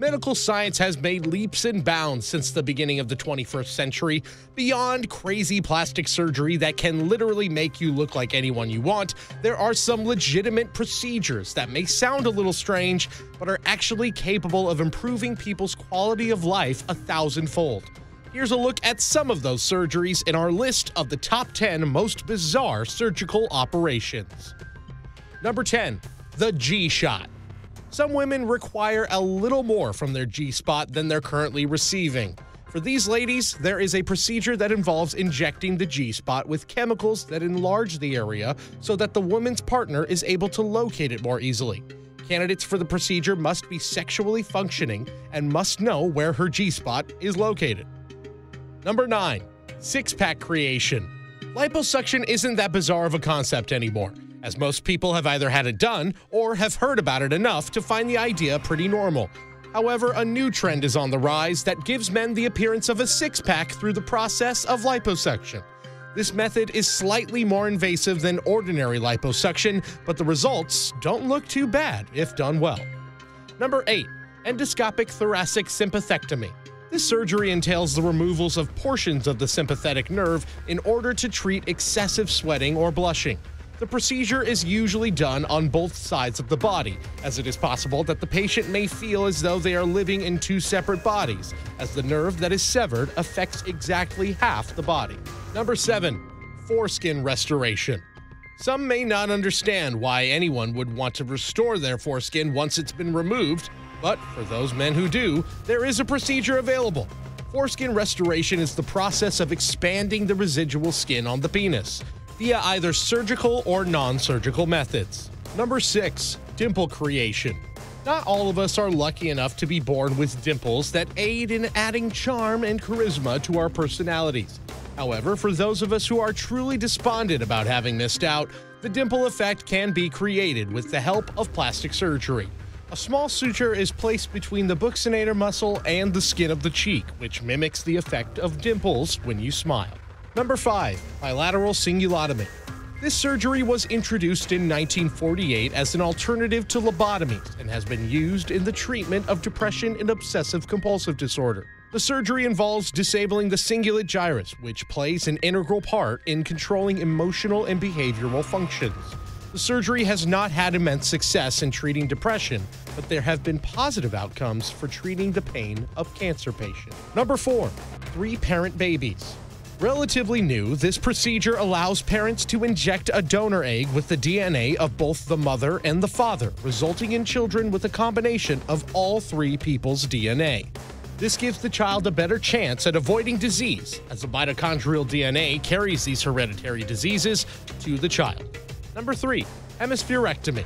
medical science has made leaps and bounds since the beginning of the 21st century. Beyond crazy plastic surgery that can literally make you look like anyone you want, there are some legitimate procedures that may sound a little strange, but are actually capable of improving people's quality of life 1,000-fold. Here's a look at some of those surgeries in our list of the top 10 most bizarre surgical operations. Number 10. The G-shot. Some women require a little more from their G-spot than they're currently receiving. For these ladies, there is a procedure that involves injecting the G-spot with chemicals that enlarge the area so that the woman's partner is able to locate it more easily. Candidates for the procedure must be sexually functioning and must know where her G-spot is located. Number 9. Six-pack creation. Liposuction isn't that bizarre of a concept anymore, as most people have either had it done or have heard about it enough to find the idea pretty normal. However, a new trend is on the rise that gives men the appearance of a six-pack through the process of liposuction. This method is slightly more invasive than ordinary liposuction, but the results don't look too bad if done well. Number 8. Endoscopic thoracic sympathectomy. This surgery entails the removals of portions of the sympathetic nerve in order to treat excessive sweating or blushing. The procedure is usually done on both sides of the body, as it is possible that the patient may feel as though they are living in two separate bodies, as the nerve that is severed affects exactly half the body. Number 7. Foreskin Restoration. Some may not understand why anyone would want to restore their foreskin once it's been removed, but for those men who do, there is a procedure available. Foreskin restoration is the process of expanding the residual skin on the penis via either surgical or non-surgical methods. Number 6. Dimple creation. Not all of us are lucky enough to be born with dimples that aid in adding charm and charisma to our personalities. However, for those of us who are truly despondent about having missed out, the dimple effect can be created with the help of plastic surgery. A small suture is placed between the buccinator muscle and the skin of the cheek, which mimics the effect of dimples when you smile. Number 5. Bilateral Cingulotomy. This surgery was introduced in 1948 as an alternative to lobotomies and has been used in the treatment of depression and obsessive-compulsive disorder. The surgery involves disabling the cingulate gyrus, which plays an integral part in controlling emotional and behavioral functions. The surgery has not had immense success in treating depression, but there have been positive outcomes for treating the pain of cancer patients. Number 4. Three-parent babies. Relatively new, this procedure allows parents to inject a donor egg with the DNA of both the mother and the father, resulting in children with a combination of all three people's DNA. This gives the child a better chance at avoiding disease, as the mitochondrial DNA carries these hereditary diseases to the child. Number 3. Hemispherectomy.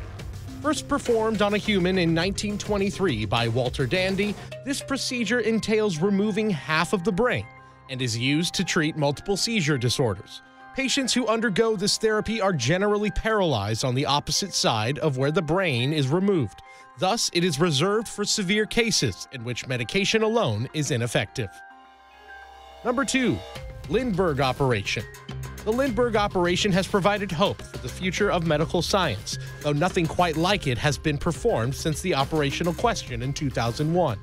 First performed on a human in 1923 by Walter Dandy, this procedure entails removing half of the brain and is used to treat multiple seizure disorders. Patients who undergo this therapy are generally paralyzed on the opposite side of where the brain is removed. Thus, it is reserved for severe cases in which medication alone is ineffective. Number 2. Lindbergh Operation. The Lindbergh Operation has provided hope for the future of medical science, though nothing quite like it has been performed since the operational question in 2001.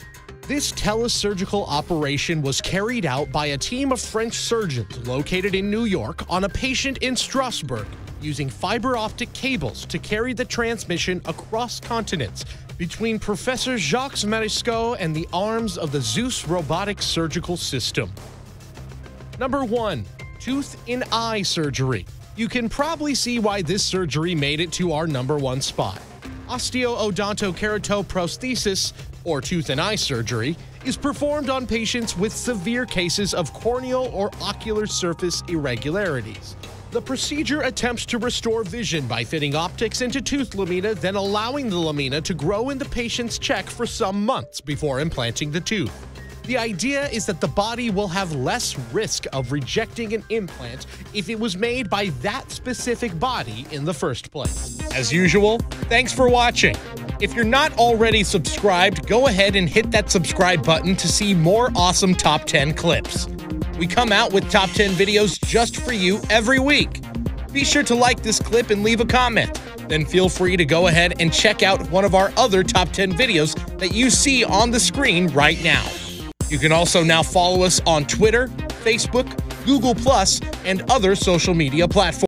This telesurgical operation was carried out by a team of French surgeons located in New York on a patient in Strasbourg, using fiber optic cables to carry the transmission across continents between Professor Jacques Mariscot and the arms of the Zeus robotic surgical system. Number 1. Tooth in eye surgery. You can probably see why this surgery made it to our number 1 spot. Osteoodontokeratoprosthesis, or tooth and eye surgery, is performed on patients with severe cases of corneal or ocular surface irregularities. The procedure attempts to restore vision by fitting optics into tooth lamina, then allowing the lamina to grow in the patient's cheek for some months before implanting the tooth. The idea is that the body will have less risk of rejecting an implant if it was made by that specific body in the first place. As usual, thanks for watching. If you're not already subscribed, go ahead and hit that subscribe button to see more awesome Top 10 clips. We come out with Top 10 videos just for you every week. Be sure to like this clip and leave a comment. then feel free to go ahead and check out one of our other top 10 videos that you see on the screen right now. You can also now follow us on Twitter, Facebook, Google+, and other social media platforms.